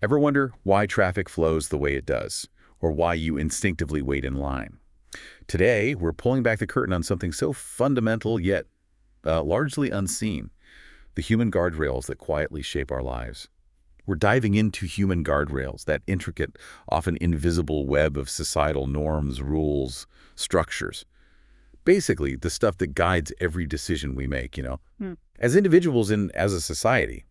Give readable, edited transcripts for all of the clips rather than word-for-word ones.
Ever wonder why traffic flows the way it does, or why you instinctively wait in line? Today, we're pulling back the curtain on something so fundamental yet largely unseen, the human guardrails that quietly shape our lives. We're diving into human guardrails, that intricate, often invisible web of societal norms, rules, structures. Basically, the stuff that guides every decision we make. Hmm. As individuals and as a society.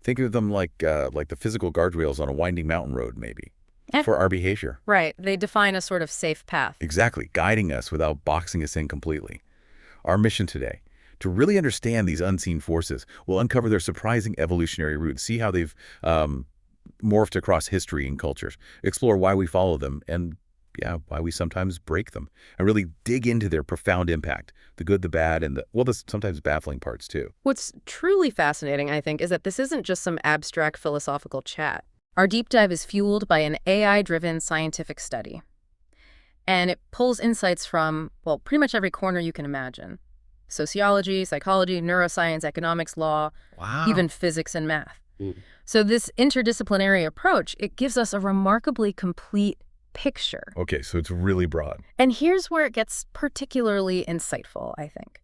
Think of them like the physical guardrails on a winding mountain road, maybe, for our behavior. Right. They define a sort of safe path. Exactly, guiding us without boxing us in completely. Our mission today, to really understand these unseen forces, will uncover their surprising evolutionary roots, see how they've morphed across history and cultures, explore why we follow them, and why we sometimes break them, and really dig into their profound impact, the good, the bad, and the sometimes baffling parts too. What's truly fascinating, I think, is that this isn't just some abstract philosophical chat. Our deep dive is fueled by an AI-driven scientific study. And it pulls insights from, well, pretty much every corner you can imagine. Sociology, psychology, neuroscience, economics, law, Wow. even physics and math. So this interdisciplinary approach, it gives us a remarkably complete picture. Okay, so it's really broad. And here's where it gets particularly insightful, I think.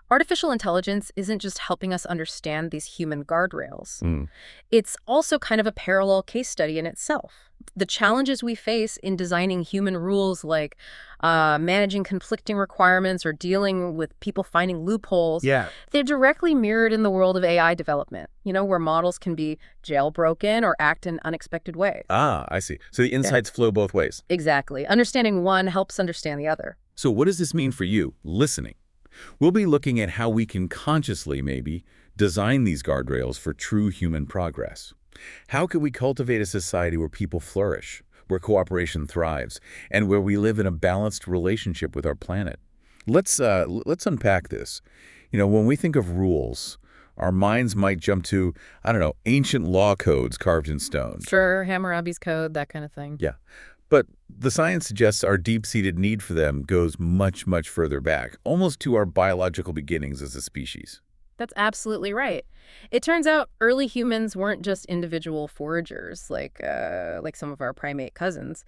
Artificial intelligence isn't just helping us understand these human guardrails. It's also kind of a parallel case study in itself. The challenges we face in designing human rules, like managing conflicting requirements or dealing with people finding loopholes, they're directly mirrored in the world of AI development, where models can be jailbroken or act in unexpected ways. Ah, I see. So the insights flow both ways. Exactly. Understanding one helps understand the other. So what does this mean for you, listening? We'll be looking at how we can consciously, maybe, design these guardrails for true human progress. How can we cultivate a society where people flourish, where cooperation thrives, and where we live in a balanced relationship with our planet? Let's unpack this. When we think of rules, our minds might jump to, ancient law codes carved in stone. Sure, Hammurabi's Code, that kind of thing. Yeah. But the science suggests our deep-seated need for them goes much, much further back, almost to our biological beginnings as a species. That's absolutely right. It turns out early humans weren't just individual foragers like some of our primate cousins.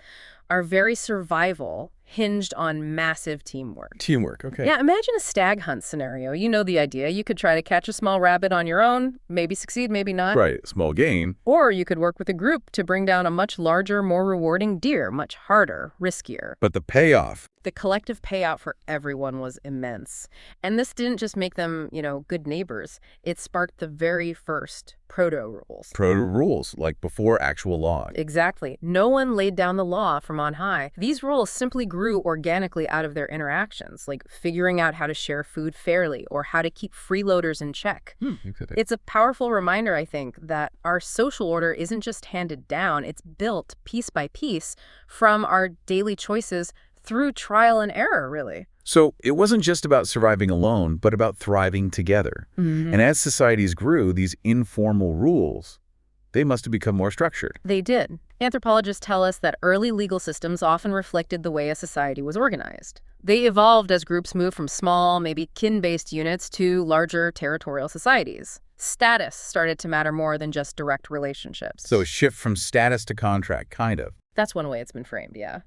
Our very survival hinged on massive teamwork. Teamwork, okay. Yeah, imagine a stag hunt scenario. You know the idea. You could try to catch a small rabbit on your own, maybe succeed, maybe not. Right, small gain. Or you could work with a group to bring down a much larger, more rewarding deer, much harder, riskier. But the payoff. The collective payout for everyone was immense. And this didn't just make them, good neighbors. It sparked the very first proto-rules. Proto-rules, like before actual law. Exactly. No one laid down the law from on high. These rules simply grew organically out of their interactions, like figuring out how to share food fairly or how to keep freeloaders in check. It's a powerful reminder, I think, that our social order isn't just handed down, it's built piece by piece from our daily choices through trial and error, really. So it wasn't just about surviving alone, but about thriving together. And as societies grew, these informal rules, they must have become more structured. They did. Anthropologists tell us that early legal systems often reflected the way a society was organized. They evolved as groups moved from small, maybe kin-based units to larger territorial societies. Status started to matter more than just direct relationships. So a shift from status to contract, kind of. That's one way it's been framed, yeah.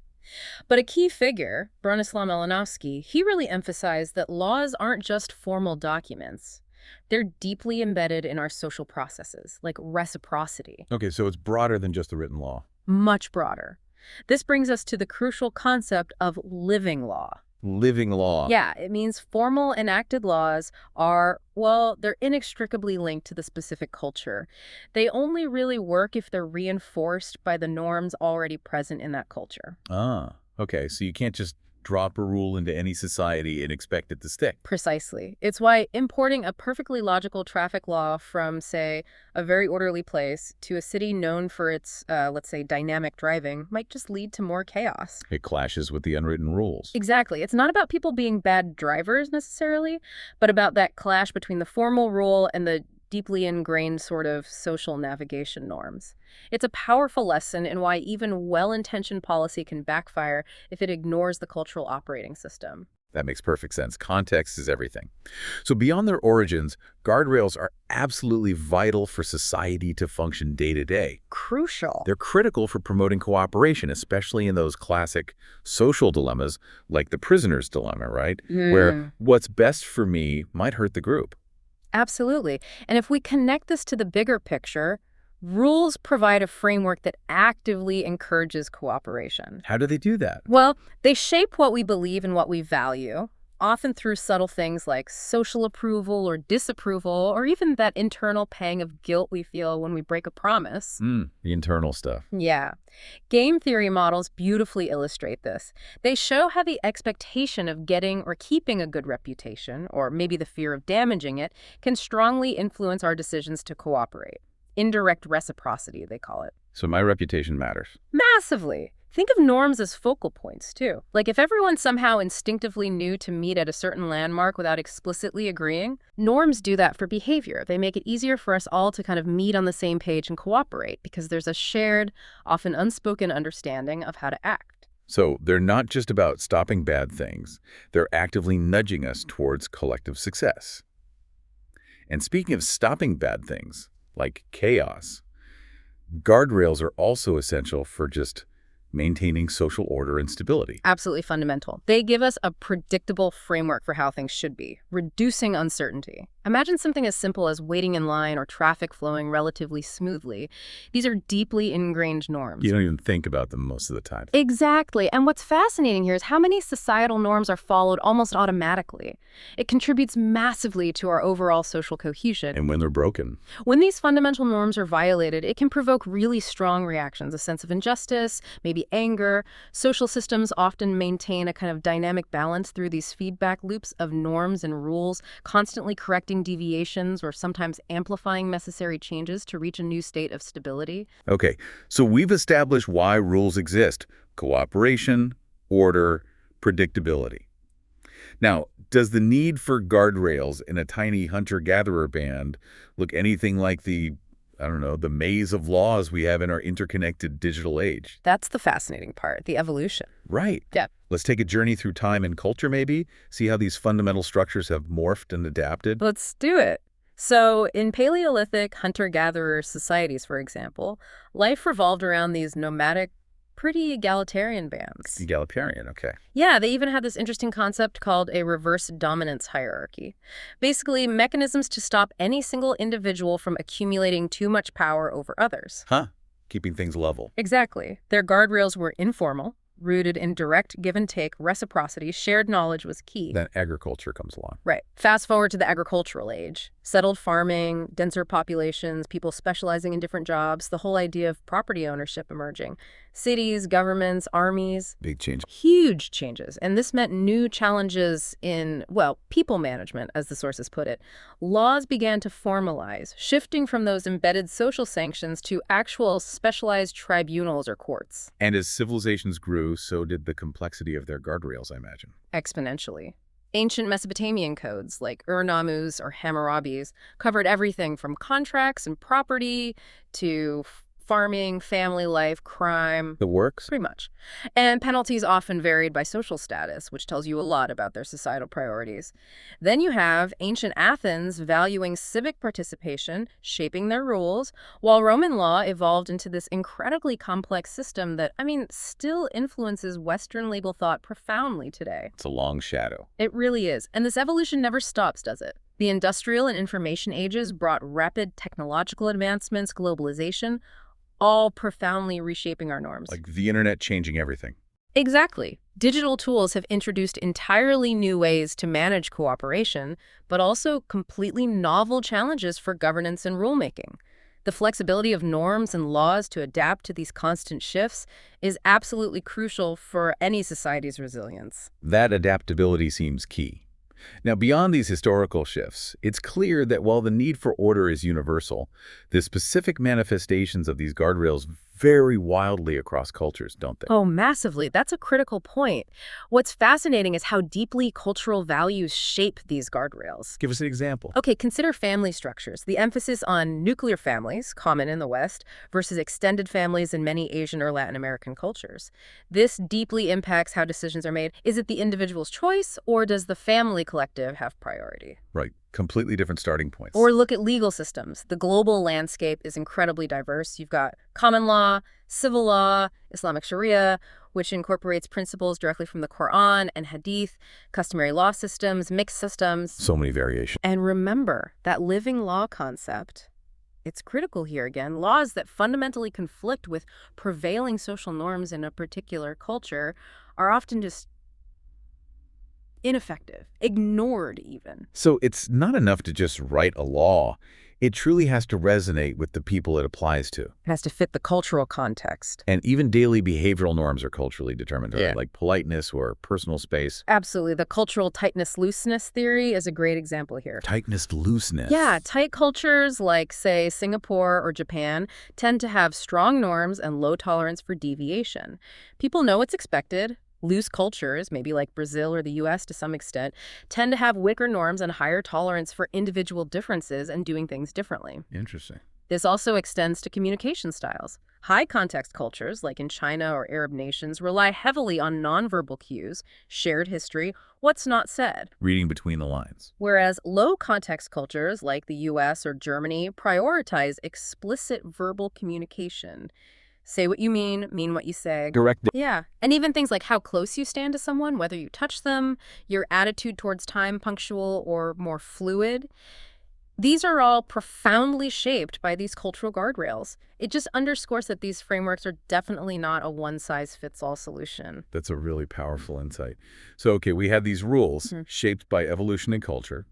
But a key figure, Bronislaw Malinowski, he really emphasized that laws aren't just formal documents. They're deeply embedded in our social processes, like reciprocity. Okay, so it's broader than just the written law. Much broader. This brings us to the crucial concept of living law. Living law. Yeah, it means formal enacted laws are, well, they're inextricably linked to the specific culture. They only really work if they're reinforced by the norms already present in that culture. Ah, okay, so you can't just drop a rule into any society and expect it to stick. Precisely. It's why importing a perfectly logical traffic law from, say, a very orderly place to a city known for its, let's say, dynamic driving might just lead to more chaos. It clashes with the unwritten rules. Exactly. It's not about people being bad drivers necessarily, but about that clash between the formal rule and the deeply ingrained sort of social navigation norms. It's a powerful lesson in why even well-intentioned policy can backfire if it ignores the cultural operating system. That makes perfect sense. Context is everything. So beyond their origins, guardrails are absolutely vital for society to function day to day. Crucial. They're critical for promoting cooperation, especially in those classic social dilemmas like the prisoner's dilemma, right? Where what's best for me might hurt the group. Absolutely. And if we connect this to the bigger picture, rules provide a framework that actively encourages cooperation. How do they do that? Well, they shape what we believe and what we value, often through subtle things like social approval or disapproval, or even that internal pang of guilt we feel when we break a promise. The internal stuff. Yeah. Game theory models beautifully illustrate this. They show how the expectation of getting or keeping a good reputation, or maybe the fear of damaging it, can strongly influence our decisions to cooperate. Indirect reciprocity, they call it. So my reputation matters. Massively. Think of norms as focal points, too. Like if everyone somehow instinctively knew to meet at a certain landmark without explicitly agreeing, norms do that for behavior. They make it easier for us all to kind of meet on the same page and cooperate because there's a shared, often unspoken understanding of how to act. So they're not just about stopping bad things. They're actively nudging us towards collective success. And speaking of stopping bad things, like chaos, guardrails are also essential for just maintaining social order and stability. Absolutely fundamental. They give us a predictable framework for how things should be, reducing uncertainty. Imagine something as simple as waiting in line or traffic flowing relatively smoothly. These are deeply ingrained norms. You don't even think about them most of the time. Exactly. And what's fascinating here is how many societal norms are followed almost automatically. It contributes massively to our overall social cohesion. And when they're broken. When these fundamental norms are violated, it can provoke really strong reactions, a sense of injustice, maybe anger. Social systems often maintain a kind of dynamic balance through these feedback loops of norms and rules, constantly correcting deviations or sometimes amplifying necessary changes to reach a new state of stability. Okay, so we've established why rules exist: cooperation, order, predictability. Now, does the need for guardrails in a tiny hunter-gatherer band look anything like the maze of laws we have in our interconnected digital age? That's the fascinating part, the evolution. Right. Yeah. Let's take a journey through time and culture, maybe, see how these fundamental structures have morphed and adapted. Let's do it. So in Paleolithic hunter-gatherer societies, for example, life revolved around these nomadic, pretty egalitarian bands. Egalitarian, okay. Yeah, they even had this interesting concept called a reverse dominance hierarchy. Basically, mechanisms to stop any single individual from accumulating too much power over others. Keeping things level. Exactly. Their guardrails were informal, rooted in direct give-and-take reciprocity. Shared knowledge was key. Then agriculture comes along. Right. Fast forward to the agricultural age. Settled farming, denser populations, people specializing in different jobs, the whole idea of property ownership emerging. Cities, governments, armies. Big change. Huge changes. And this meant new challenges in, well, people management, as the sources put it. Laws began to formalize, shifting from those embedded social sanctions to actual specialized tribunals or courts. And as civilizations grew, so did the complexity of their guardrails, I imagine. Exponentially. Ancient Mesopotamian codes, like Ur-Nammus or Hammurabi's, covered everything from contracts and property to farming, family life, crime. The works? Pretty much. And penalties often varied by social status, which tells you a lot about their societal priorities. Then you have ancient Athens valuing civic participation, shaping their rules, while Roman law evolved into this incredibly complex system that, still influences Western legal thought profoundly today. It's a long shadow. It really is. And this evolution never stops, does it? The industrial and information ages brought rapid technological advancements, globalization, all profoundly reshaping our norms. Like the internet changing everything. Exactly. Digital tools have introduced entirely new ways to manage cooperation, but also completely novel challenges for governance and rulemaking. The flexibility of norms and laws to adapt to these constant shifts is absolutely crucial for any society's resilience. That adaptability seems key. Now, beyond these historical shifts, it's clear that while the need for order is universal, the specific manifestations of these guardrails very wildly across cultures, don't they? Oh, massively. That's a critical point. What's fascinating is how deeply cultural values shape these guardrails. Give us an example. Okay, consider family structures. The emphasis on nuclear families, common in the West, versus extended families in many Asian or Latin American cultures. This deeply impacts how decisions are made. Is it the individual's choice, or does the family collective have priority? Right. Completely different starting points. Or look at legal systems. The global landscape is incredibly diverse. You've got common law, civil law, Islamic Sharia, which incorporates principles directly from the Quran and Hadith, customary law systems, mixed systems. So many variations. And remember, that living law concept, it's critical here again. Laws that fundamentally conflict with prevailing social norms in a particular culture are often just ineffective, ignored even. So it's not enough to just write a law. It truly has to resonate with the people it applies to. It has to fit the cultural context. And even daily behavioral norms are culturally determined, right? Yeah. Like politeness or personal space. Absolutely. The cultural tightness-looseness theory is a great example here. Tightness, looseness. Yeah, tight cultures like, say, Singapore or Japan tend to have strong norms and low tolerance for deviation. People know what's expected. Loose cultures, maybe like Brazil or the US to some extent, tend to have weaker norms and higher tolerance for individual differences and doing things differently. Interesting. This also extends to communication styles. High-context cultures, like in China or Arab nations, rely heavily on nonverbal cues, shared history, what's not said. Reading between the lines. Whereas low-context cultures, like the US or Germany, prioritize explicit verbal communication. Say what you mean what you say. Direct. Yeah. And even things like how close you stand to someone, whether you touch them, your attitude towards time, punctual or more fluid. These are all profoundly shaped by these cultural guardrails. It just underscores that these frameworks are definitely not a one-size-fits-all solution. That's a really powerful insight. So, okay, we have these rules shaped by evolution and culture.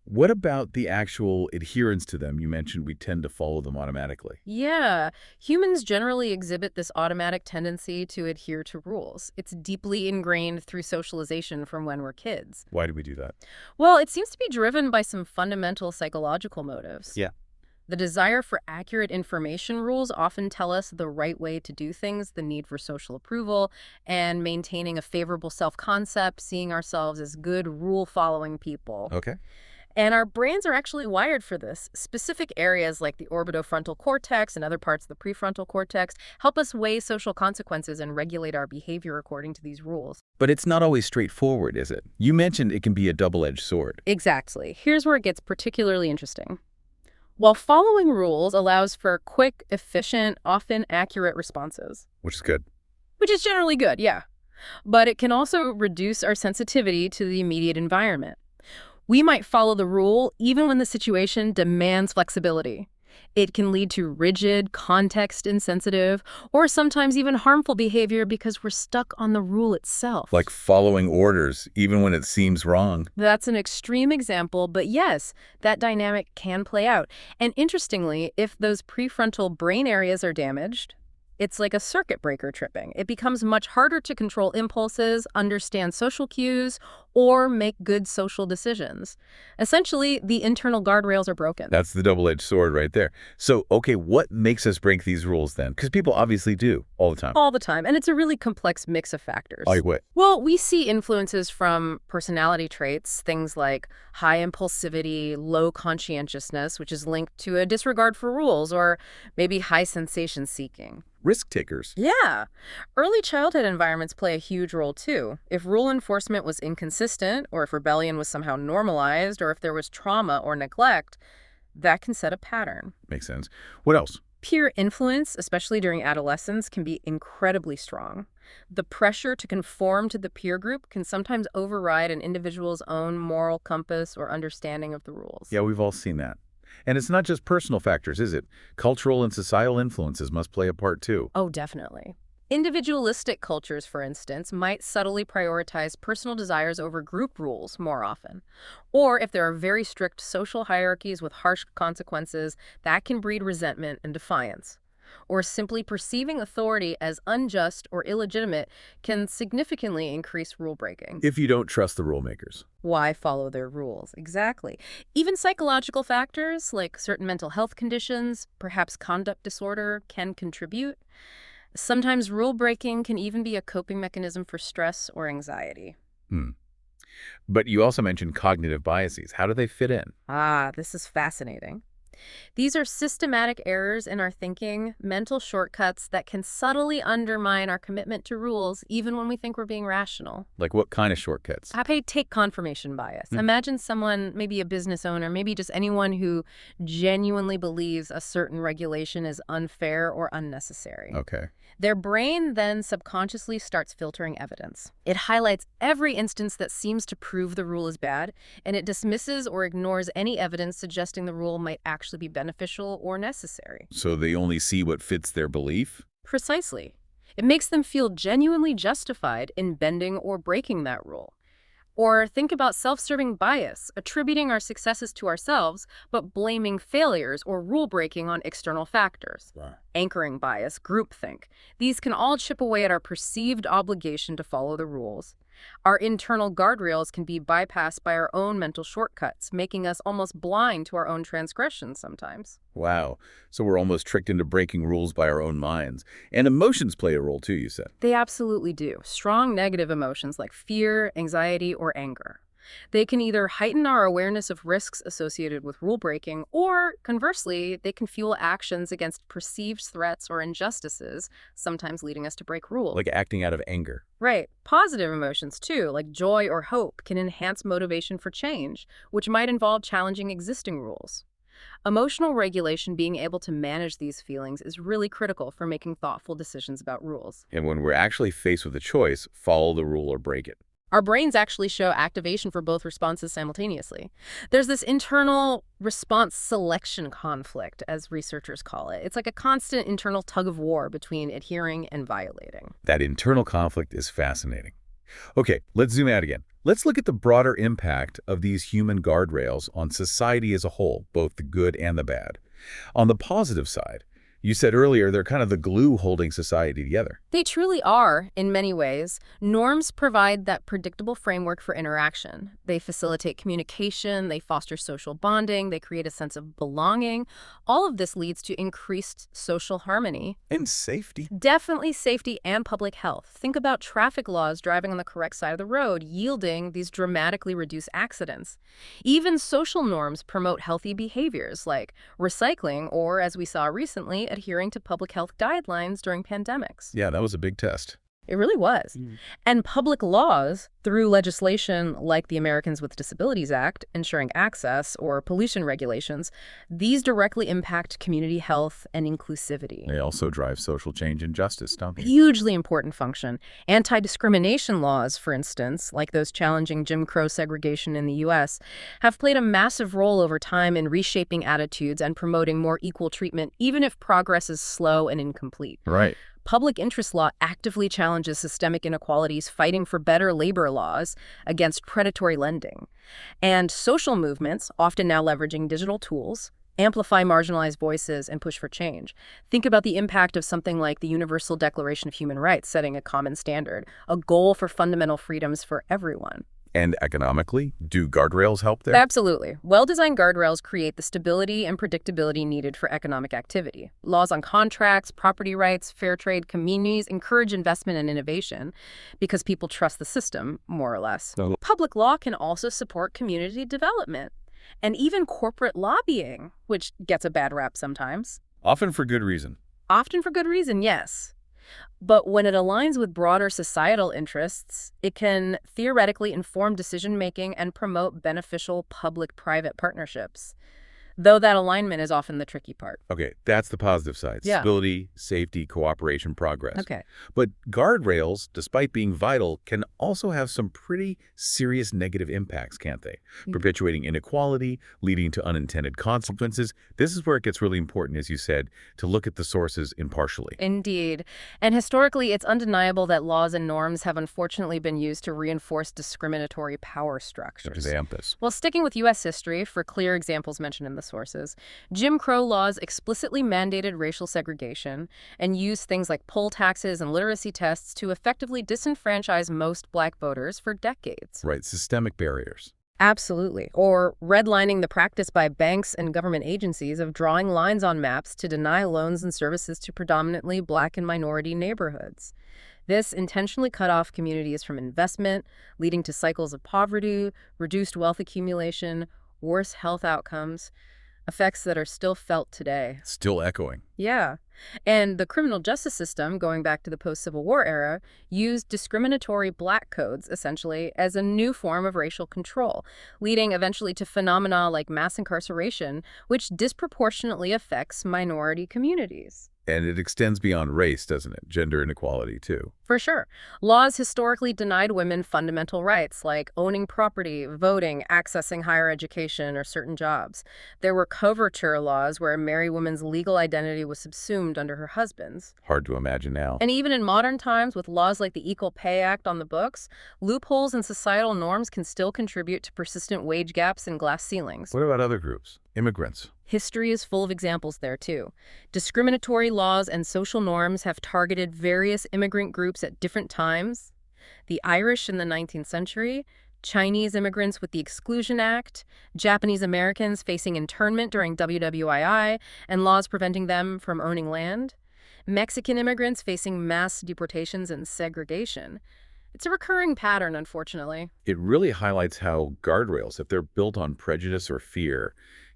What about the actual adherence to them? You mentioned we tend to follow them automatically. Yeah, humans generally exhibit this automatic tendency to adhere to rules. It's deeply ingrained through socialization from when we're kids. Why do we do that? Well, it seems to be driven by some fundamental psychological motives. Yeah. The desire for accurate information rules often tell us the right way to do things, the need for social approval, and maintaining a favorable self-concept, seeing ourselves as good rule-following people. Okay. And our brains are actually wired for this. Specific areas like the orbitofrontal cortex and other parts of the prefrontal cortex help us weigh social consequences and regulate our behavior according to these rules. But it's not always straightforward, is it? You mentioned it can be a double-edged sword. Exactly. Here's where it gets particularly interesting. While following rules allows for quick, efficient, often accurate responses. Which is good. Which is generally good, yeah. But it can also reduce our sensitivity to the immediate environment. We might follow the rule even when the situation demands flexibility. It can lead to rigid, context-insensitive, or sometimes even harmful behavior because we're stuck on the rule itself. Like following orders, even when it seems wrong. That's an extreme example, but yes, that dynamic can play out. And interestingly, if those prefrontal brain areas are damaged, it's like a circuit breaker tripping. It becomes much harder to control impulses, understand social cues, or make good social decisions. Essentially, the internal guardrails are broken. That's the double-edged sword right there. So, okay, what makes us break these rules then? Because people obviously do all the time. All the time. And it's a really complex mix of factors. Like what? Well, we see influences from personality traits, things like high impulsivity, low conscientiousness, which is linked to a disregard for rules, or maybe high sensation seeking. Risk takers. Yeah. Early childhood environments play a huge role, too. If rule enforcement was inconsistent, or if rebellion was somehow normalized, or if there was trauma or neglect, that can set a pattern. Makes sense. What else? Peer influence, especially during adolescence, can be incredibly strong. The pressure to conform to the peer group can sometimes override an individual's own moral compass or understanding of the rules. Yeah, we've all seen that. And it's not just personal factors, is it? Cultural and societal influences must play a part too. Oh, definitely. Individualistic cultures, for instance, might subtly prioritize personal desires over group rules more often. Or if there are very strict social hierarchies with harsh consequences, that can breed resentment and defiance. or simply perceiving authority as unjust or illegitimate can significantly increase rule breaking. If you don't trust the rule makers. Why follow their rules? Exactly. Even psychological factors like certain mental health conditions, perhaps conduct disorder, can contribute. Sometimes rule breaking can even be a coping mechanism for stress or anxiety. But you also mentioned cognitive biases. How do they fit in? This is fascinating. These are systematic errors in our thinking, mental shortcuts that can subtly undermine our commitment to rules even when we think we're being rational. Like what kind of shortcuts? Take confirmation bias. Imagine someone, maybe a business owner, maybe just anyone who genuinely believes a certain regulation is unfair or unnecessary. Okay. Their brain then subconsciously starts filtering evidence. It highlights every instance that seems to prove the rule is bad, and it dismisses or ignores any evidence suggesting the rule might actually be beneficial or necessary. So they only see what fits their belief? Precisely. It makes them feel genuinely justified in bending or breaking that rule. Or think about self-serving bias, attributing our successes to ourselves, but blaming failures or rule-breaking on external factors. Wow. Anchoring bias, groupthink. These can all chip away at our perceived obligation to follow the rules. Our internal guardrails can be bypassed by our own mental shortcuts, making us almost blind to our own transgressions sometimes. Wow. So we're almost tricked into breaking rules by our own minds. And emotions play a role too, you said. They absolutely do. Strong negative emotions like fear, anxiety, or anger. They can either heighten our awareness of risks associated with rule breaking, or conversely, they can fuel actions against perceived threats or injustices, sometimes leading us to break rules. Like acting out of anger. Right. Positive emotions, too, like joy or hope, can enhance motivation for change, which might involve challenging existing rules. Emotional regulation, being able to manage these feelings, is really critical for making thoughtful decisions about rules. And when we're actually faced with a choice, follow the rule or break it. Our brains actually show activation for both responses simultaneously. There's this internal response selection conflict, as researchers call it. It's like a constant internal tug of war between adhering and violating. That internal conflict is fascinating. Okay, let's zoom out again. Let's look at the broader impact of these human guardrails on society as a whole, both the good and the bad. On the positive side, you said earlier they're kind of the glue holding society together. They truly are, in many ways. Norms provide that predictable framework for interaction. They facilitate communication, they foster social bonding, they create a sense of belonging. All of this leads to increased social harmony. And safety. Definitely safety and public health. Think about traffic laws driving on the correct side of the road, yielding these dramatically reduced accidents. Even social norms promote healthy behaviors like recycling or, as we saw recently, adhering to public health guidelines during pandemics. Yeah, that was a big test. It really was. And public laws, through legislation like the Americans with Disabilities Act, ensuring access, or pollution regulations, these directly impact community health and inclusivity. They also drive social change and justice, don't they? Hugely important function. Anti-discrimination laws, for instance, like those challenging Jim Crow segregation in the U.S., have played a massive role over time in reshaping attitudes and promoting more equal treatment, even if progress is slow and incomplete. Right. Public interest law actively challenges systemic inequalities, fighting for better labor laws against predatory lending. And social movements, often now leveraging digital tools, amplify marginalized voices and push for change. Think about the impact of something like the Universal Declaration of Human Rights, setting a common standard, a goal for fundamental freedoms for everyone. And economically, do guardrails help there? Absolutely. Well-designed guardrails create the stability and predictability needed for economic activity. Laws on contracts, property rights, fair trade, communities encourage investment and innovation because people trust the system, more or less. Public law can also support community development and even corporate lobbying, which gets a bad rap sometimes. Often for good reason. Often for good reason, yes. But when it aligns with broader societal interests, it can theoretically inform decision-making and promote beneficial public-private partnerships. Though that alignment is often the tricky part. Okay, that's the positive side. Yeah. Stability, safety, cooperation, progress. Okay. But guardrails, despite being vital, can also have some pretty serious negative impacts, can't they? Perpetuating inequality, leading to unintended consequences. This is where it gets really important, as you said, to look at the sources impartially. Indeed. And historically, it's undeniable that laws and norms have unfortunately been used to reinforce discriminatory power structures. Examples. Well, sticking with U.S. history, for clear examples mentioned in the sources, Jim Crow laws explicitly mandated racial segregation and used things like poll taxes and literacy tests to effectively disenfranchise most Black voters for decades. Right, systemic barriers. Absolutely. Or redlining the practice by banks and government agencies of drawing lines on maps to deny loans and services to predominantly Black and minority neighborhoods. This intentionally cut off communities from investment, leading to cycles of poverty, reduced wealth accumulation, worse health outcomes, effects that are still felt today. Still echoing. Yeah. And the criminal justice system, going back to the post-Civil War era, used discriminatory Black codes, essentially, as a new form of racial control, leading eventually to phenomena like mass incarceration, which disproportionately affects minority communities. And it extends beyond race, doesn't it? Gender inequality, too. For sure. Laws historically denied women fundamental rights like owning property, voting, accessing higher education, or certain jobs. There were coverture laws where a married woman's legal identity was subsumed under her husband's. Hard to imagine now. And even in modern times, with laws like the Equal Pay Act on the books, loopholes in societal norms can still contribute to persistent wage gaps and glass ceilings. What about other groups? Immigrants. History is full of examples there, too. Discriminatory laws and social norms have targeted various immigrant groups at different times. The Irish in the 19th century, Chinese immigrants with the Exclusion Act, Japanese Americans facing internment during WWII and laws preventing them from owning land, Mexican immigrants facing mass deportations and segregation. It's a recurring pattern, unfortunately. It really highlights how guardrails, if they're built on prejudice or fear,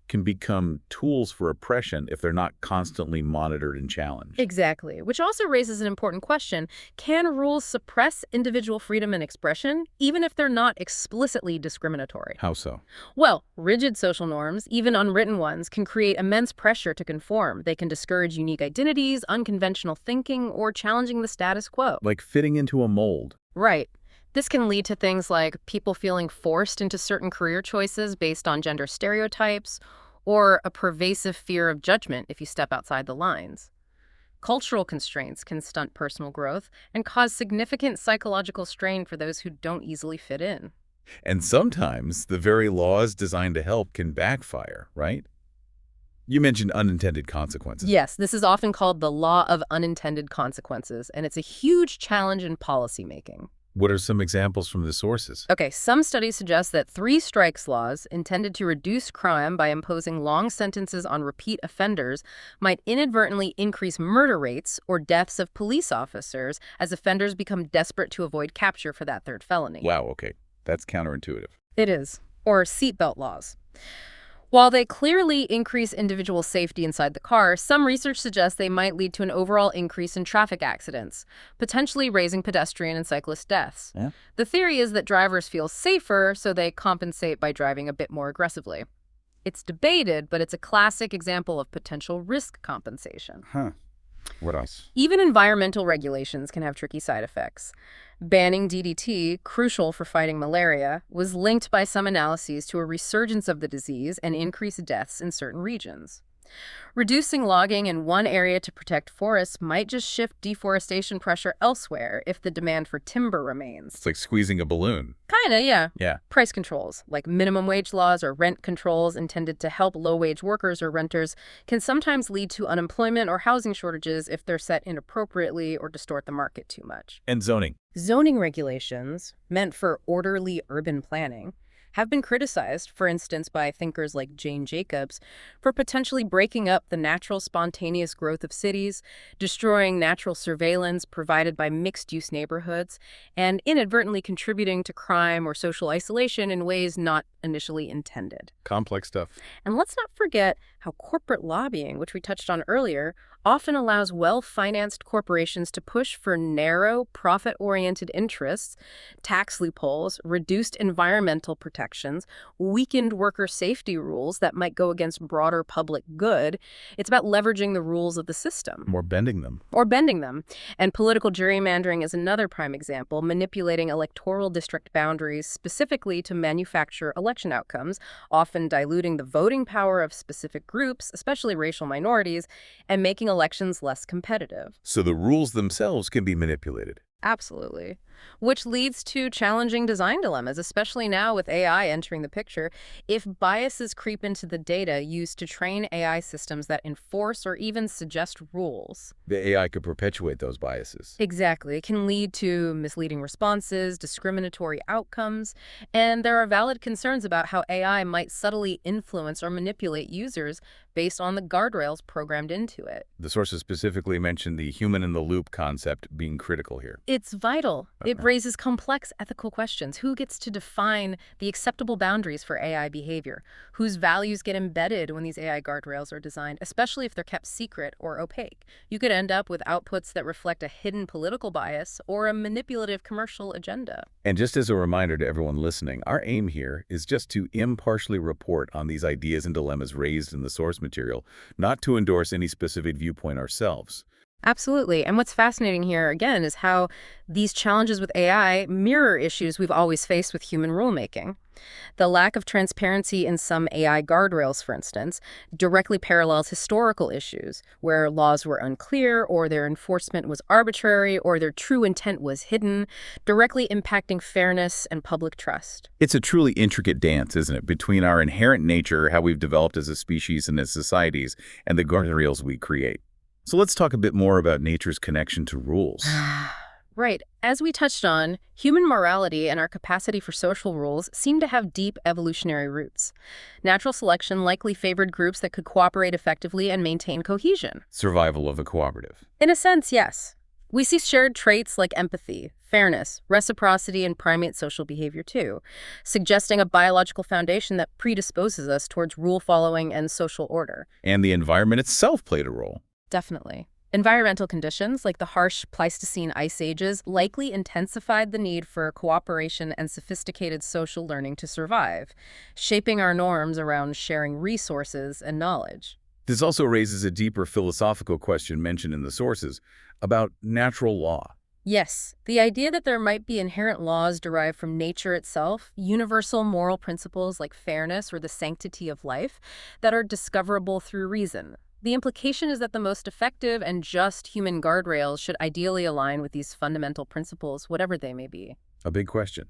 can become tools for oppression if they're not constantly monitored and challenged. Exactly, which also raises an important question. Can rules suppress individual freedom and expression, even if they're not explicitly discriminatory? How so? Well, rigid social norms, even unwritten ones, can create immense pressure to conform. They can discourage unique identities, unconventional thinking, or challenging the status quo. Like fitting into a mold. Right. This can lead to things like people feeling forced into certain career choices based on gender stereotypes, or a pervasive fear of judgment if you step outside the lines. Cultural constraints can stunt personal growth and cause significant psychological strain for those who don't easily fit in. And sometimes the very laws designed to help can backfire, right? You mentioned unintended consequences. Yes, this is often called the law of unintended consequences, and it's a huge challenge in policymaking. What are some examples from the sources? Okay, some studies suggest that 3 strikes laws intended to reduce crime by imposing long sentences on repeat offenders might inadvertently increase murder rates or deaths of police officers as offenders become desperate to avoid capture for that 3rd felony. Wow, okay. That's counterintuitive. It is. Or seatbelt laws. While they clearly increase individual safety inside the car, some research suggests they might lead to an overall increase in traffic accidents, potentially raising pedestrian and cyclist deaths. Yeah. The theory is that drivers feel safer, so they compensate by driving a bit more aggressively. It's debated, but it's a classic example of potential risk compensation. Huh. What else? Even environmental regulations can have tricky side effects. Banning DDT, crucial for fighting malaria, was linked by some analyses to a resurgence of the disease and increased deaths in certain regions. Reducing logging in one area to protect forests might just shift deforestation pressure elsewhere if the demand for timber remains. It's like squeezing a balloon. Kinda, yeah. Yeah. Price controls, like minimum wage laws or rent controls intended to help low-wage workers or renters, can sometimes lead to unemployment or housing shortages if they're set inappropriately or distort the market too much. And zoning. Zoning regulations, meant for orderly urban planning, have been criticized, for instance, by thinkers like Jane Jacobs, for potentially breaking up the natural spontaneous growth of cities, destroying natural surveillance provided by mixed-use neighborhoods, and inadvertently contributing to crime or social isolation in ways not initially intended. Complex stuff. And let's not forget how corporate lobbying, which we touched on earlier, often allows well-financed corporations to push for narrow, profit-oriented interests, tax loopholes, reduced environmental protections, weakened worker safety rules that might go against broader public good. It's about leveraging the rules of the system. Or bending them. Or bending them. And political gerrymandering is another prime example, manipulating electoral district boundaries specifically to manufacture election outcomes, often diluting the voting power of specific groups, especially racial minorities, and making elections less competitive. So the rules themselves can be manipulated. Absolutely. Which leads to challenging design dilemmas, especially now with AI entering the picture. If biases creep into the data used to train AI systems that enforce or even suggest rules. The AI could perpetuate those biases. Exactly. It can lead to misleading responses, discriminatory outcomes, and there are valid concerns about how AI might subtly influence or manipulate users based on the guardrails programmed into it. The sources specifically mentioned the human-in-the-loop concept being critical here. It's vital. It Okay. raises complex ethical questions. Who gets to define the acceptable boundaries for AI behavior? Whose values get embedded when these AI guardrails are designed, especially if they're kept secret or opaque? You could end up with outputs that reflect a hidden political bias or a manipulative commercial agenda. And just as a reminder to everyone listening, our aim here is just to impartially report on these ideas and dilemmas raised in the source material, not to endorse any specific viewpoint ourselves. Absolutely. And what's fascinating here, again, is how these challenges with AI mirror issues we've always faced with human rulemaking. The lack of transparency in some AI guardrails, for instance, directly parallels historical issues where laws were unclear or their enforcement was arbitrary or their true intent was hidden, directly impacting fairness and public trust. It's a truly intricate dance, isn't it, between our inherent nature, how we've developed as a species and as societies, and the guardrails we create. So let's talk a bit more about nature's connection to rules. Right. As we touched on, human morality and our capacity for social rules seem to have deep evolutionary roots. Natural selection likely favored groups that could cooperate effectively and maintain cohesion. Survival of the cooperative. In a sense, yes. We see shared traits like empathy, fairness, reciprocity, and primate social behavior too, suggesting a biological foundation that predisposes us towards rule following and social order. And the environment itself played a role. Definitely. Environmental conditions, like the harsh Pleistocene ice ages, likely intensified the need for cooperation and sophisticated social learning to survive, shaping our norms around sharing resources and knowledge. This also raises a deeper philosophical question mentioned in the sources about natural law. Yes, the idea that there might be inherent laws derived from nature itself, universal moral principles like fairness or the sanctity of life, that are discoverable through reason. The implication is that the most effective and just human guardrails should ideally align with these fundamental principles, whatever they may be. A big question.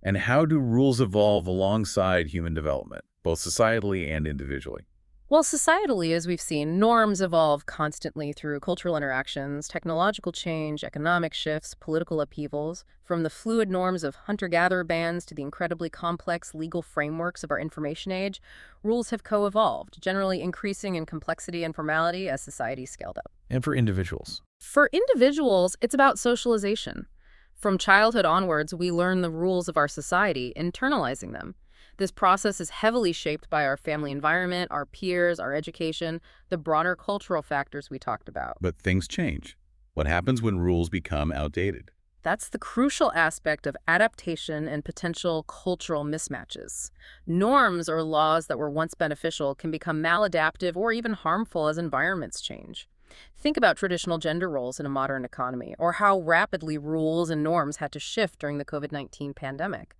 And how do rules evolve alongside human development, both societally and individually? Well, societally, as we've seen, norms evolve constantly through cultural interactions, technological change, economic shifts, political upheavals. From the fluid norms of hunter-gatherer bands to the incredibly complex legal frameworks of our information age, rules have co-evolved, generally increasing in complexity and formality as society scaled up. And for individuals? For individuals, it's about socialization. From childhood onwards, we learn the rules of our society, internalizing them. This process is heavily shaped by our family environment, our peers, our education, the broader cultural factors we talked about. But things change. What happens when rules become outdated? That's the crucial aspect of adaptation and potential cultural mismatches. Norms or laws that were once beneficial can become maladaptive or even harmful as environments change. Think about traditional gender roles in a modern economy, or how rapidly rules and norms had to shift during the COVID-19 pandemic.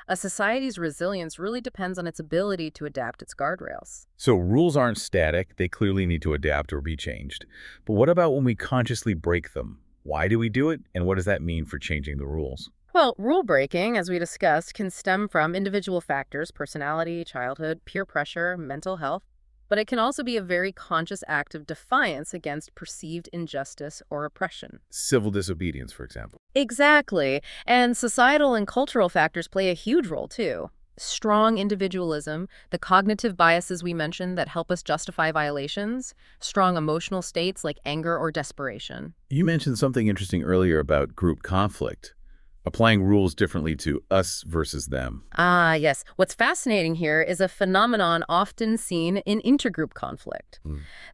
A society's resilience really depends on its ability to adapt its guardrails. So rules aren't static, they clearly need to adapt or be changed. But what about when we consciously break them? Why do we do it, and what does that mean for changing the rules? Well, rule breaking, as we discussed, can stem from individual factors, personality, childhood, peer pressure, mental health. But it can also be a very conscious act of defiance against perceived injustice or oppression. Civil disobedience, for example. Exactly. And societal and cultural factors play a huge role, too. Strong individualism, the cognitive biases we mentioned that help us justify violations, strong emotional states like anger or desperation. You mentioned something interesting earlier about group conflict, applying rules differently to us versus them. Ah, yes. What's fascinating here is a phenomenon often seen in intergroup conflict.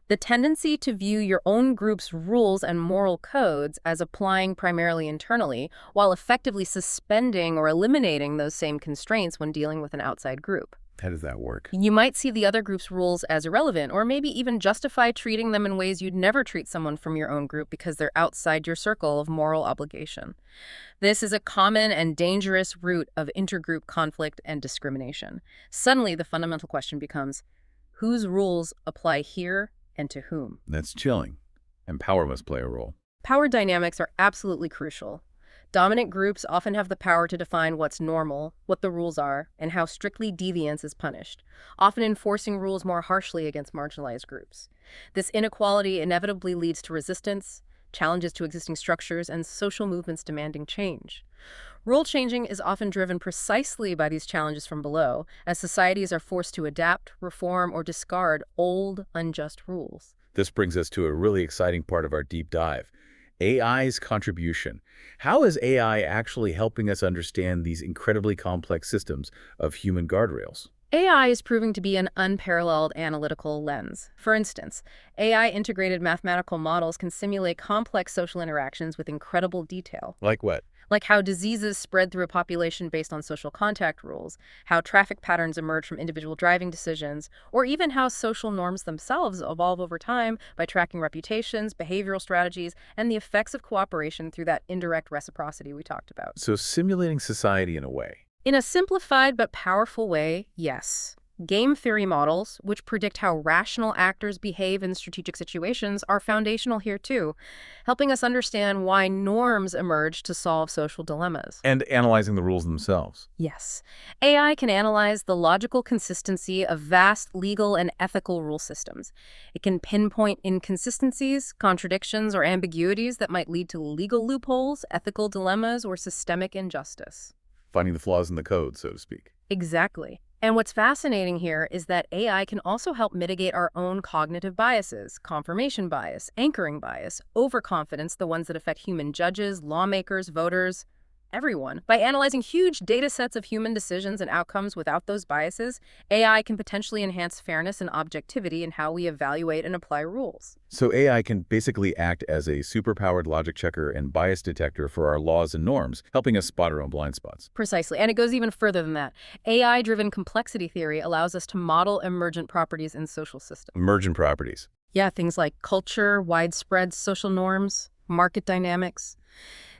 The tendency to view your own group's rules and moral codes as applying primarily internally, while effectively suspending or eliminating those same constraints when dealing with an outside group. How does that work? You might see the other group's rules as irrelevant, or maybe even justify treating them in ways you'd never treat someone from your own group because they're outside your circle of moral obligation. This is a common and dangerous root of intergroup conflict and discrimination. Suddenly, the fundamental question becomes, whose rules apply here and to whom? That's chilling. And power must play a role. Power dynamics are absolutely crucial. Dominant groups often have the power to define what's normal, what the rules are, and how strictly deviance is punished, often enforcing rules more harshly against marginalized groups. This inequality inevitably leads to resistance, challenges to existing structures, and social movements demanding change. Rule changing is often driven precisely by these challenges from below, as societies are forced to adapt, reform, or discard old, unjust rules. This brings us to a really exciting part of our deep dive. AI's contribution. How is AI actually helping us understand these incredibly complex systems of human guardrails? AI is proving to be an unparalleled analytical lens. For instance, AI-integrated mathematical models can simulate complex social interactions with incredible detail. Like what? Like how diseases spread through a population based on social contact rules, how traffic patterns emerge from individual driving decisions, or even how social norms themselves evolve over time by tracking reputations, behavioral strategies, and the effects of cooperation through that indirect reciprocity we talked about. So simulating society in a way. In a simplified but powerful way, yes. Game theory models, which predict how rational actors behave in strategic situations, are foundational here too, helping us understand why norms emerge to solve social dilemmas. And analyzing the rules themselves. Yes. AI can analyze the logical consistency of vast legal and ethical rule systems. It can pinpoint inconsistencies, contradictions, or ambiguities that might lead to legal loopholes, ethical dilemmas, or systemic injustice. Finding the flaws in the code, so to speak. Exactly. And what's fascinating here is that AI can also help mitigate our own cognitive biases, confirmation bias, anchoring bias, overconfidence, the ones that affect human judges, lawmakers, voters, everyone. By analyzing huge data sets of human decisions and outcomes without those biases, AI can potentially enhance fairness and objectivity in how we evaluate and apply rules. So AI can basically act as a superpowered logic checker and bias detector for our laws and norms, helping us spot our own blind spots. Precisely. And it goes even further than that. AI-driven complexity theory allows us to model emergent properties in social systems. Emergent properties. Yeah, things like culture, widespread social norms, market dynamics.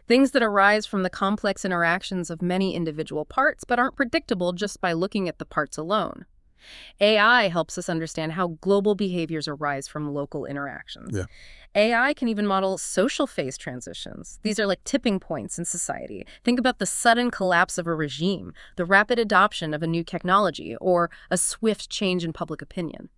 Things that arise from the complex interactions of many individual parts but aren't predictable just by looking at the parts alone. AI helps us understand how global behaviors arise from local interactions. Yeah. AI can even model social phase transitions. These are like tipping points in society. Think about the sudden collapse of a regime, the rapid adoption of a new technology, or a swift change in public opinion.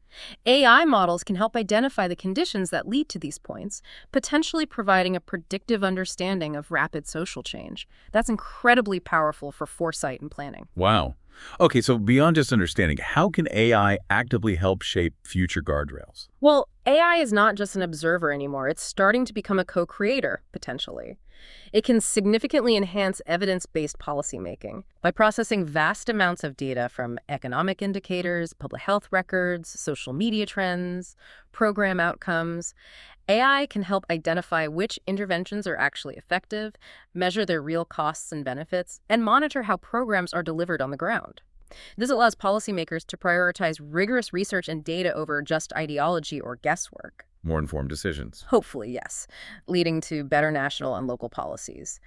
AI models can help identify the conditions that lead to these points, potentially providing a predictive understanding of rapid social change. That's incredibly powerful for foresight and planning. Wow. Okay, so beyond just understanding, how can AI actively help shape future guardrails? Well, AI is not just an observer anymore. It's starting to become a co-creator, potentially. It can significantly enhance evidence-based policymaking by processing vast amounts of data from economic indicators, public health records, social media trends, program outcomes. AI can help identify which interventions are actually effective, measure their real costs and benefits, and monitor how programs are delivered on the ground. This allows policymakers to prioritize rigorous research and data over just ideology or guesswork. More informed decisions. Hopefully, yes, leading to better national and local policies.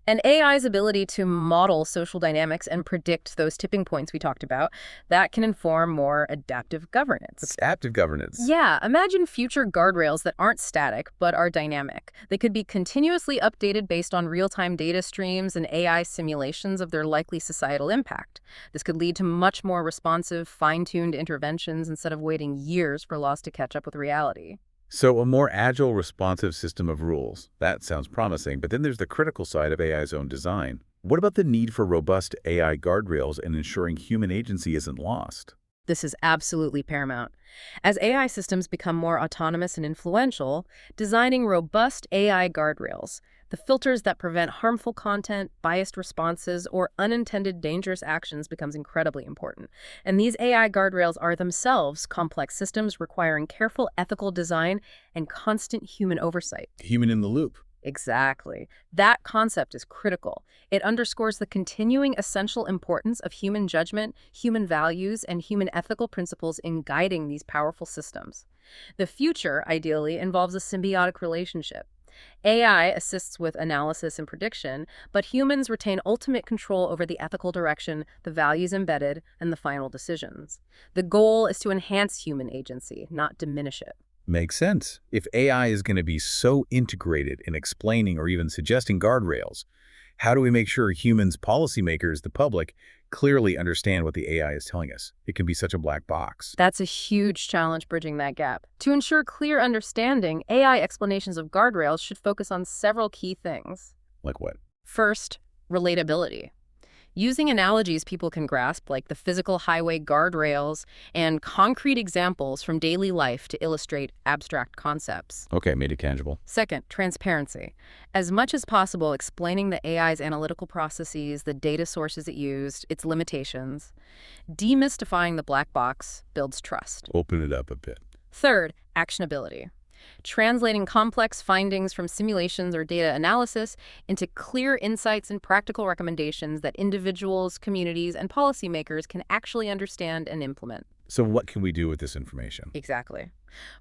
And AI's ability to model social dynamics and predict those tipping points we talked about, that can inform more adaptive governance. Adaptive governance. Yeah, imagine future guardrails that aren't static, but are dynamic. They could be continuously updated based on real-time data streams and AI simulations of their likely societal impact. This could lead to much more responsive, fine-tuned interventions instead of waiting years for laws to catch up with reality. So a more agile, responsive system of rules. That sounds promising, but then there's the critical side of AI's own design. What about the need for robust AI guardrails and ensuring human agency isn't lost? This is absolutely paramount. As AI systems become more autonomous and influential, designing robust AI guardrails, the filters that prevent harmful content, biased responses, or unintended dangerous actions becomes incredibly important. And these AI guardrails are themselves complex systems requiring careful ethical design and constant human oversight. Human in the loop. Exactly. That concept is critical. It underscores the continuing essential importance of human judgment, human values, and human ethical principles in guiding these powerful systems. The future, ideally, involves a symbiotic relationship. AI assists with analysis and prediction, but humans retain ultimate control over the ethical direction, the values embedded, and the final decisions. The goal is to enhance human agency, not diminish it. Makes sense. If AI is going to be so integrated in explaining or even suggesting guardrails, How do we make sure humans, policymakers, the public, clearly understand what the AI is telling us? It can be such a black box. That's a huge challenge bridging that gap. To ensure clear understanding, AI explanations of guardrails should focus on several key things. Like what? First, relatability. Using analogies people can grasp, like the physical highway guardrails, and concrete examples from daily life to illustrate abstract concepts. Okay, made it tangible. Second, transparency. As much as possible, explaining the AI's analytical processes, the data sources it used, its limitations. Demystifying the black box builds trust. Open it up a bit. Third, actionability. Translating complex findings from simulations or data analysis into clear insights and practical recommendations that individuals, communities, and policymakers can actually understand and implement. So what can we do with this information? Exactly.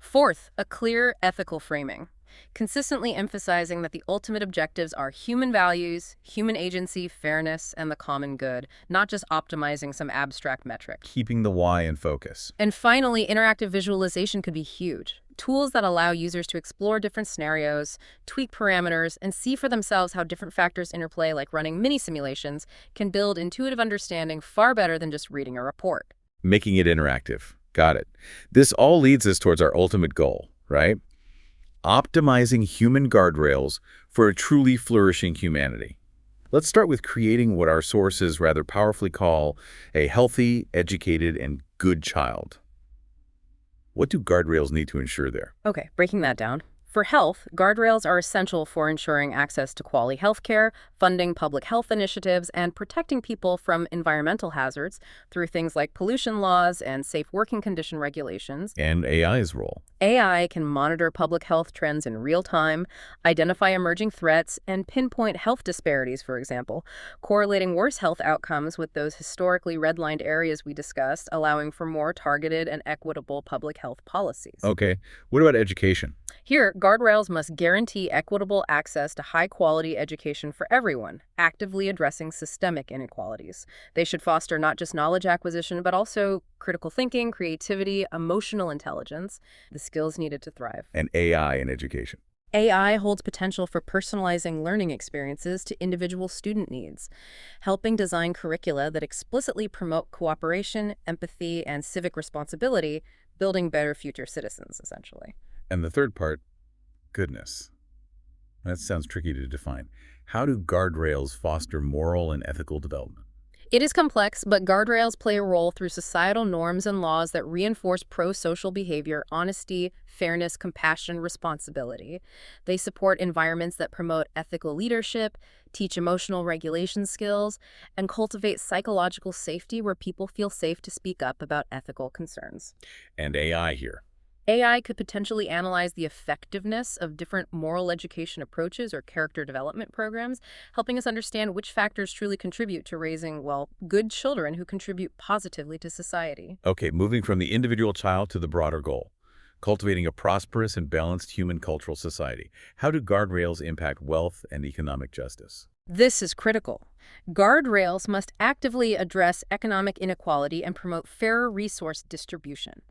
Fourth, a clear ethical framing. Consistently emphasizing that the ultimate objectives are human values, human agency, fairness, and the common good, not just optimizing some abstract metric. Keeping the why in focus. And finally, interactive visualization could be huge. Tools that allow users to explore different scenarios, tweak parameters, and see for themselves how different factors interplay, like running mini simulations, can build intuitive understanding far better than just reading a report. Making it interactive. Got it. This all leads us towards our ultimate goal, right? Optimizing human guardrails for a truly flourishing humanity. Let's start with creating what our sources rather powerfully call a healthy, educated, and good child. What do guardrails need to ensure there? Okay, breaking that down. For health, guardrails are essential for ensuring access to quality health care, funding public health initiatives, and protecting people from environmental hazards through things like pollution laws and safe working condition regulations. And AI's role. AI can monitor public health trends in real time, identify emerging threats, and pinpoint health disparities, for example, correlating worse health outcomes with those historically redlined areas we discussed, allowing for more targeted and equitable public health policies. Okay, what about education? Here, guardrails must guarantee equitable access to high-quality education for everyone, actively addressing systemic inequalities. They should foster not just knowledge acquisition, but also critical thinking, creativity, emotional intelligence, the skills needed to thrive. And AI in education. AI holds potential for personalizing learning experiences to individual student needs, helping design curricula that explicitly promote cooperation, empathy, and civic responsibility, building better future citizens, essentially. And the third part, goodness. That sounds tricky to define. How do guardrails foster moral and ethical development? It is complex, but guardrails play a role through societal norms and laws that reinforce pro-social behavior, honesty, fairness, compassion, responsibility. They support environments that promote ethical leadership, teach emotional regulation skills, and cultivate psychological safety where people feel safe to speak up about ethical concerns. And AI here. AI could potentially analyze the effectiveness of different moral education approaches or character development programs, helping us understand which factors truly contribute to raising, well, good children who contribute positively to society. Okay, moving from the individual child to the broader goal, cultivating a prosperous and balanced human cultural society. How do guardrails impact wealth and economic justice? This is critical. Guardrails must actively address economic inequality and promote fairer resource distribution.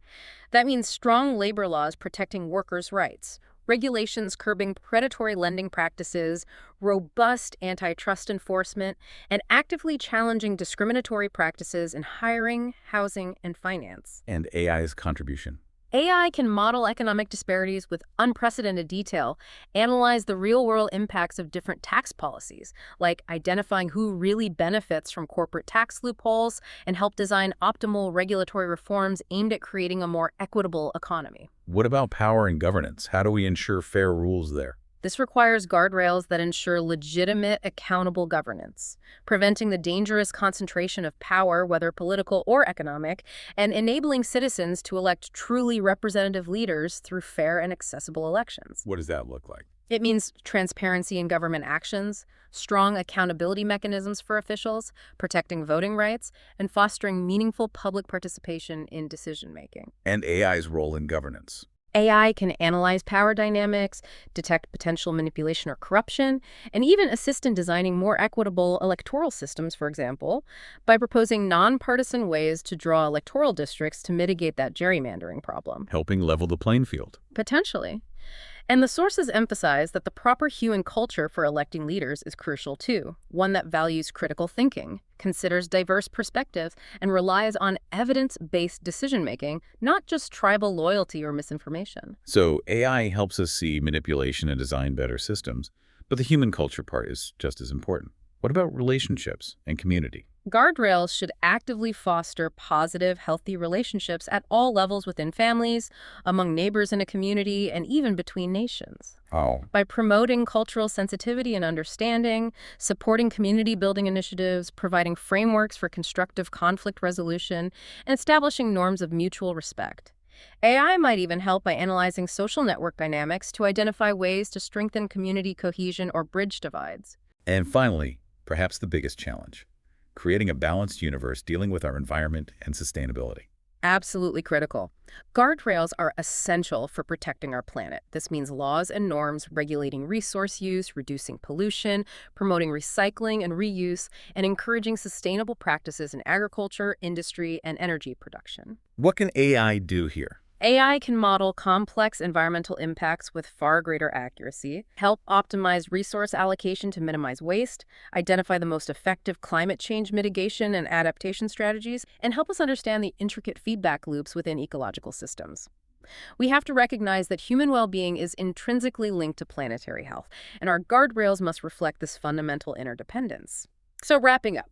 That means strong labor laws protecting workers' rights, regulations curbing predatory lending practices, robust antitrust enforcement, and actively challenging discriminatory practices in hiring, housing, and finance. And AI's contribution. AI can model economic disparities with unprecedented detail, analyze the real-world impacts of different tax policies, like identifying who really benefits from corporate tax loopholes, and help design optimal regulatory reforms aimed at creating a more equitable economy. What about power and governance? How do we ensure fair rules there? This requires guardrails that ensure legitimate, accountable governance, preventing the dangerous concentration of power, whether political or economic, and enabling citizens to elect truly representative leaders through fair and accessible elections. What does that look like? It means transparency in government actions, strong accountability mechanisms for officials, protecting voting rights, and fostering meaningful public participation in decision-making. And AI's role in governance. AI can analyze power dynamics, detect potential manipulation or corruption, and even assist in designing more equitable electoral systems, for example, by proposing nonpartisan ways to draw electoral districts to mitigate that gerrymandering problem. Helping level the playing field. Potentially. And the sources emphasize that the proper human culture for electing leaders is crucial too, one that values critical thinking, considers diverse perspectives, and relies on evidence-based decision-making, not just tribal loyalty or misinformation. So AI helps us see manipulation and design better systems, but the human culture part is just as important. What about relationships and community? Guardrails should actively foster positive, healthy relationships at all levels within families, among neighbors in a community, and even between nations. Oh. By promoting cultural sensitivity and understanding, supporting community-building initiatives, providing frameworks for constructive conflict resolution, and establishing norms of mutual respect. AI might even help by analyzing social network dynamics to identify ways to strengthen community cohesion or bridge divides. And finally, perhaps the biggest challenge: creating a balanced universe dealing with our environment and sustainability. Absolutely critical. Guardrails are essential for protecting our planet. This means laws and norms regulating resource use, reducing pollution, promoting recycling and reuse, and encouraging sustainable practices in agriculture, industry, and energy production. What can AI do here? AI can model complex environmental impacts with far greater accuracy, help optimize resource allocation to minimize waste, identify the most effective climate change mitigation and adaptation strategies, and help us understand the intricate feedback loops within ecological systems. We have to recognize that human well-being is intrinsically linked to planetary health, and our guardrails must reflect this fundamental interdependence. So wrapping up,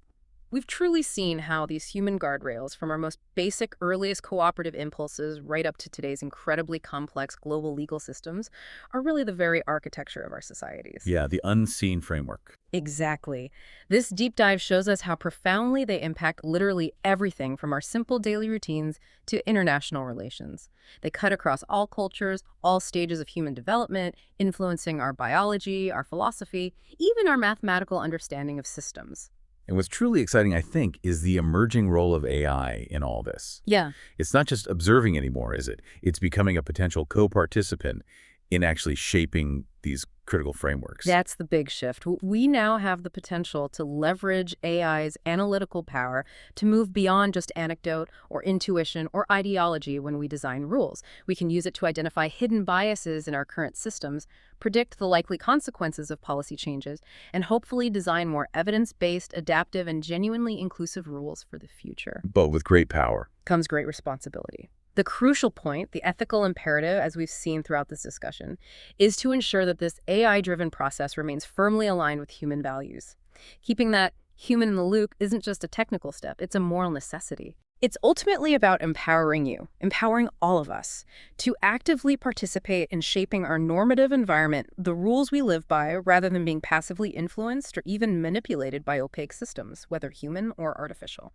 we've truly seen how these human guardrails, from our most basic, earliest cooperative impulses right up to today's incredibly complex global legal systems, are really the very architecture of our societies. Yeah, the unseen framework. Exactly. This deep dive shows us how profoundly they impact literally everything from our simple daily routines to international relations. They cut across all cultures, all stages of human development, influencing our biology, our philosophy, even our mathematical understanding of systems. And what's truly exciting, I think, is the emerging role of AI in all this. Yeah. It's not just observing anymore, is it? It's becoming a potential co-participant in actually shaping these critical frameworks. That's the big shift. We now have the potential to leverage AI's analytical power to move beyond just anecdote or intuition or ideology when we design rules. We can use it to identify hidden biases in our current systems, predict the likely consequences of policy changes, and hopefully design more evidence-based, adaptive, and genuinely inclusive rules for the future. But with great power Comes great responsibility. The crucial point, the ethical imperative, as we've seen throughout this discussion, is to ensure that this AI-driven process remains firmly aligned with human values. Keeping that human in the loop isn't just a technical step, it's a moral necessity. It's ultimately about empowering you, empowering all of us, to actively participate in shaping our normative environment, the rules we live by, rather than being passively influenced or even manipulated by opaque systems, whether human or artificial.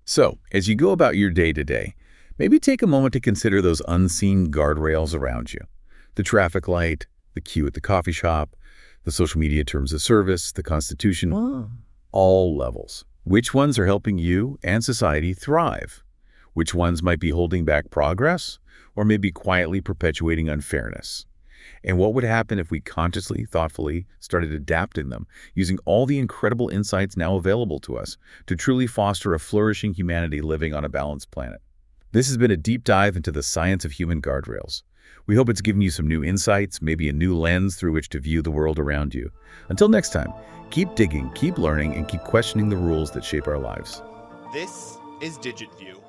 So, as you go about your day-to-day, maybe take a moment to consider those unseen guardrails around you. The traffic light, the queue at the coffee shop, the social media terms of service, the Constitution, all levels. Which ones are helping you and society thrive? Which ones might be holding back progress or maybe quietly perpetuating unfairness? And what would happen if we consciously, thoughtfully started adapting them, using all the incredible insights now available to us to truly foster a flourishing humanity living on a balanced planet? This has been a deep dive into the science of human guardrails. We hope it's given you some new insights, maybe a new lens through which to view the world around you. Until next time, keep digging, keep learning, and keep questioning the rules that shape our lives. This is DigitView.